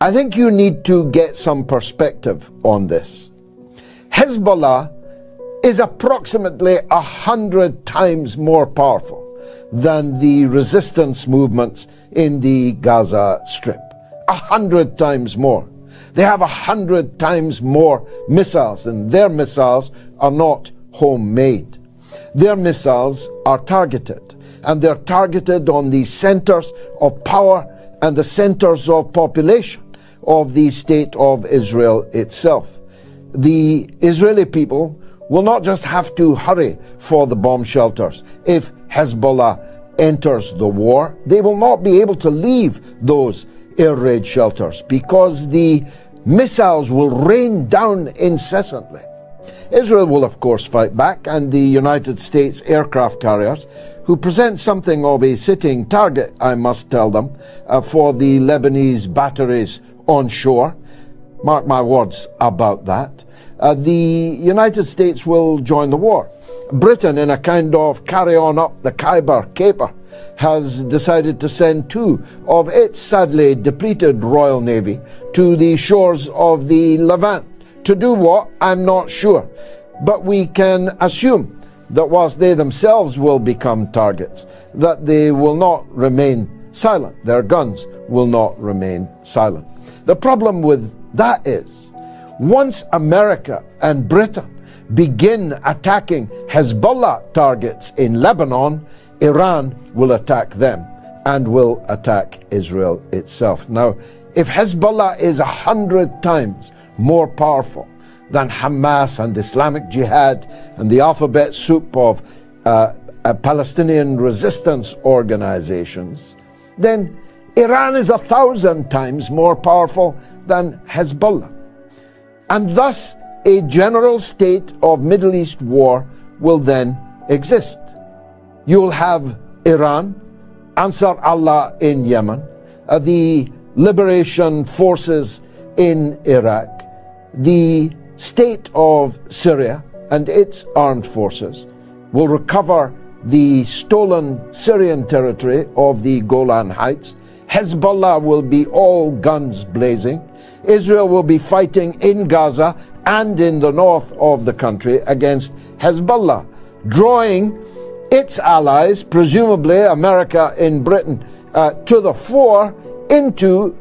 I think you need to get some perspective on this. Hezbollah is approximately 100 times more powerful than the resistance movements in the Gaza Strip. 100 times more. They have 100 times more missiles, and their missiles are not homemade. Their missiles are targeted, and they're targeted on the centers of power and the centers of population of the state of Israel itself. The Israeli people will not just have to hurry for the bomb shelters. If Hezbollah enters the war, they will not be able to leave those air raid shelters because the missiles will rain down incessantly. Israel will, of course, fight back, and the United States aircraft carriers, who present something of a sitting target, I must tell them, for the Lebanese batteries on shore. Mark my words about that. The United States will join the war. Britain, in a kind of carry on up the Khyber caper, has decided to send 2 of its sadly depleted Royal Navy to the shores of the Levant. To do what? I'm not sure. But we can assume that whilst they themselves will become targets, that they will not remain silent. Their guns will not remain silent. The problem with that is, once America and Britain begin attacking Hezbollah targets in Lebanon, Iran will attack them and will attack Israel itself. Now, if Hezbollah is 100 times more powerful than Hamas and Islamic Jihad and the alphabet soup of Palestinian resistance organizations, then Iran is 1,000 times more powerful than Hezbollah. And thus, a general state of Middle East war will then exist. You'll have Iran, Ansar Allah in Yemen, the liberation forces in Iraq, the state of Syria and its armed forces will recover the stolen Syrian territory of the Golan Heights. Hezbollah will be all guns blazing. Israel will be fighting in Gaza and in the north of the country against Hezbollah, drawing its allies, presumably America and Britain, to the fore, into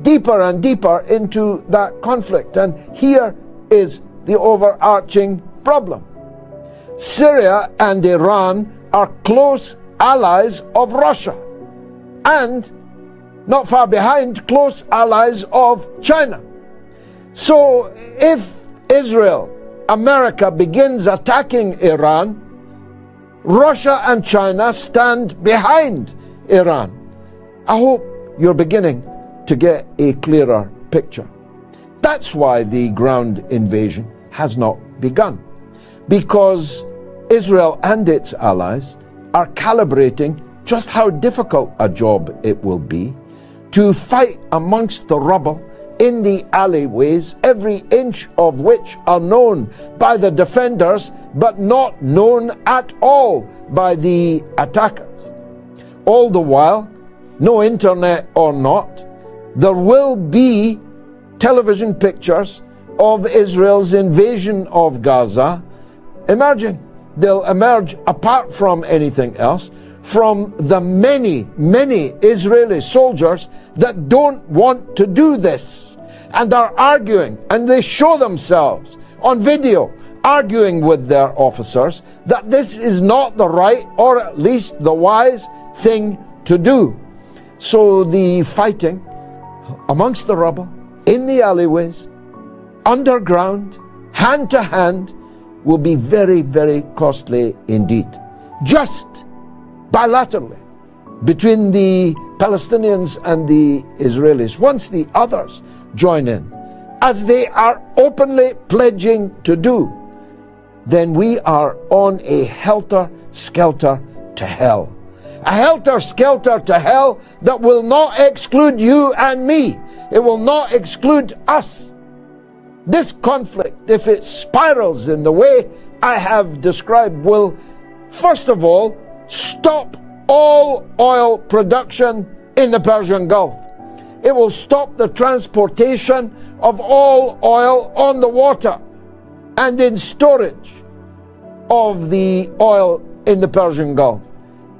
deeper and deeper into that conflict. And here is the overarching problem. Syria and Iran are close allies of Russia, and not far behind, close allies of China. So if Israel, America begins attacking Iran, Russia and China stand behind Iran. I hope you're beginning to get a clearer picture. That's why the ground invasion has not begun, because Israel and its allies are calibrating just how difficult a job it will be to fight amongst the rubble in the alleyways, every inch of which are known by the defenders, but not known at all by the attackers. All the while, no internet or not, there will be television pictures of Israel's invasion of Gaza emerging. They'll emerge, apart from anything else, from the many, many Israeli soldiers that don't want to do this and are arguing, and they show themselves on video arguing with their officers that this is not the right, or at least the wise thing to do. So the fighting amongst the rubble, in the alleyways, underground, hand to hand, will be very, very costly indeed. Just bilaterally, between the Palestinians and the Israelis, once the others join in, as they are openly pledging to do, then we are on a helter-skelter to hell. A helter-skelter to hell that will not exclude you and me. It will not exclude us. This conflict, if it spirals in the way I have described, will, first of all, stop all oil production in the Persian Gulf. It will stop the transportation of all oil on the water and in storage of the oil in the Persian Gulf.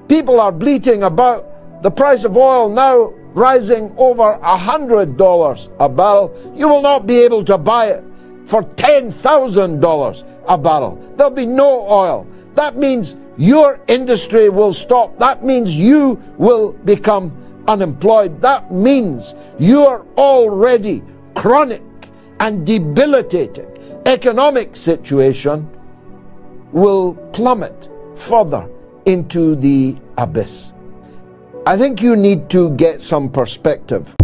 People are bleating about the price of oil now rising over $100 a barrel. You will not be able to buy it for $10,000 a barrel. There'll be no oil. That means your industry will stop. That means you will become unemployed. That means your already chronic and debilitating economic situation will plummet further into the abyss. I think you need to get some perspective